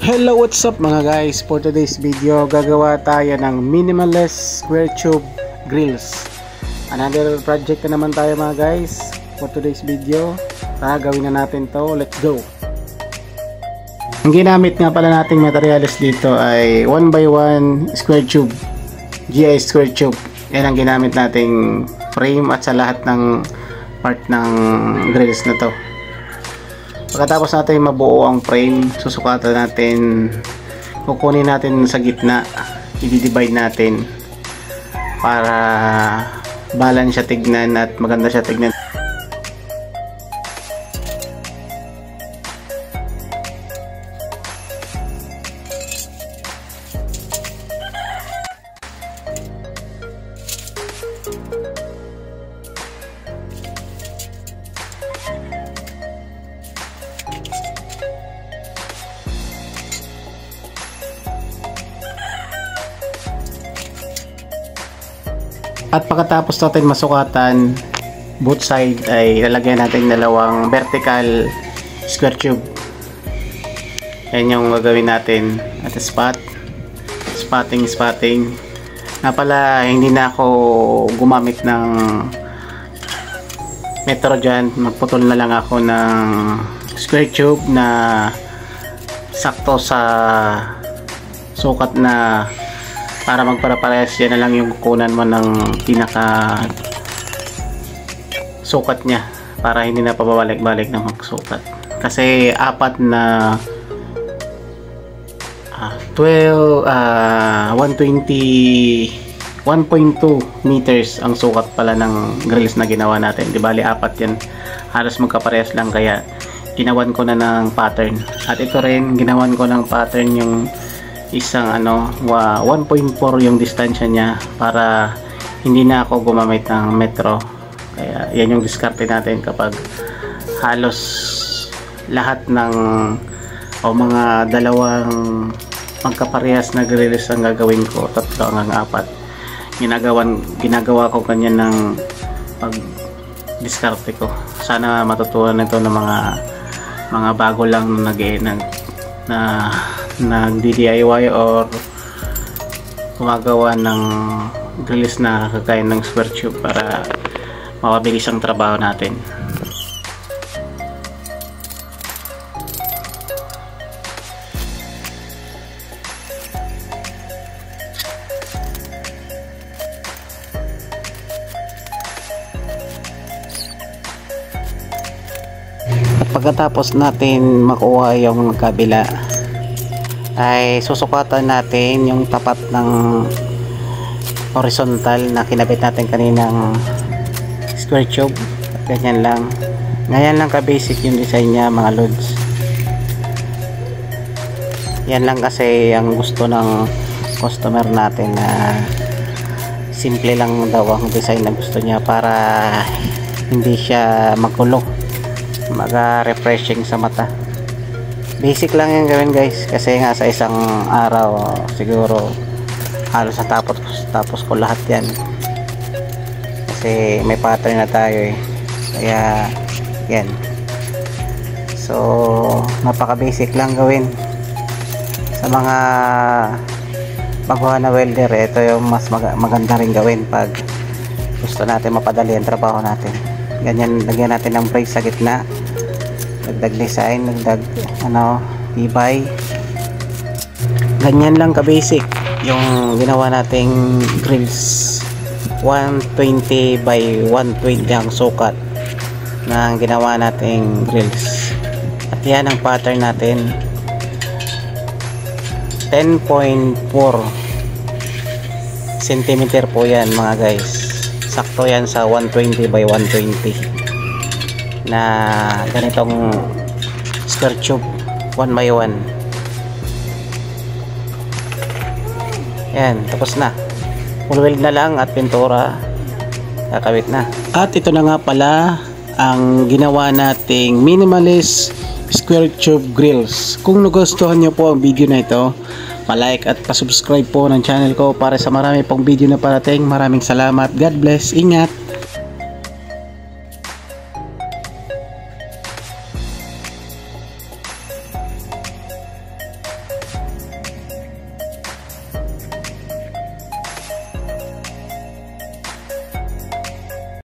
Hello, what's up mga guys? For today's video, gagawa tayo ng minimalist square tube grills. Another project na naman tayo mga guys. For today's video, gawin na natin to. Let's go! Ang ginamit nga pala nating materials dito ay 1x1 square tube, GI square tube. Yan ang ginamit nating frame at sa lahat ng part ng grills na to. Pagkatapos natin mabuo ang frame, susukatan natin, kukunin natin sa gitna, i-divide natin para balance siya tignan at maganda siya tignan. At pagkatapos natin masukatan both side ay lalagyan natin dalawang vertical square tube. Yan yung gagawin natin at spotting. Nga pala, hindi na ako gumamit ng metro dyan. Magputol na lang ako ng square tube na sakto sa sukat na para magpara-parehas. Yan na lang yung kukunan mo ng pinaka sukat nya para hindi na pababalik-balik na magsukat. Kasi apat na 1.2 meters ang sukat pala ng grills na ginawa natin. Di bali apat yan, halos magkaparehas lang, kaya ginawan ko na ng pattern. At ito rin, ginawan ko ng pattern yung isang 1.4 yung distansya niya para hindi na ako gumamit ng metro. Kaya yan yung diskarte natin kapag halos lahat ng mga dalawang magkaparehas na grills ang gagawin ko, 3 hanggang 4. Ginagawa ko ganyan ng pag diskarte ko. Sana matutunan nito ng mga bago lang na nag-DIY or gumagawa ng grills na kagaya ng square tube para mapabilis ang trabaho natin. At pagkatapos natin makuha yung kabila ay susukatan natin yung tapat ng horizontal na kinabit natin kaninang square tube. At ganyan lang, ngayon lang ka basic yung design nya mga lods. Yan lang kasi ang gusto ng customer natin, na simple lang daw ang design na gusto niya para hindi siya magulo, refreshing sa mata. Basic lang yung gawin guys, kasi nga sa isang araw siguro halos natapos ko lahat yan, kasi may pattern na tayo kaya yan. So napaka basic lang gawin. Sa mga baguhan na welder, ito yung mas maganda rin gawin pag gusto natin mapadali ang trabaho natin. Ganyan, lagyan natin ng brace sa gitna, dagdag design, dagdag tibay. Ganyan lang ka basic yung ginawa nating grills. 120 by 120 ang sukat ng ginawa nating grills. At yan ang pattern natin, 10.4 cm po yan mga guys. Sakto yan sa 120 by 120 na ganitong square tube 1x1. Yan, tapos na. Full weld na lang at pintura, kakawit na. At ito na nga pala ang ginawa nating minimalist square tube grills. Kung nagustuhan nyo po ang video na ito, pa-like at pa-subscribe po ng channel ko para sa marami pong video na parating. Maraming salamat. God bless. Ingat.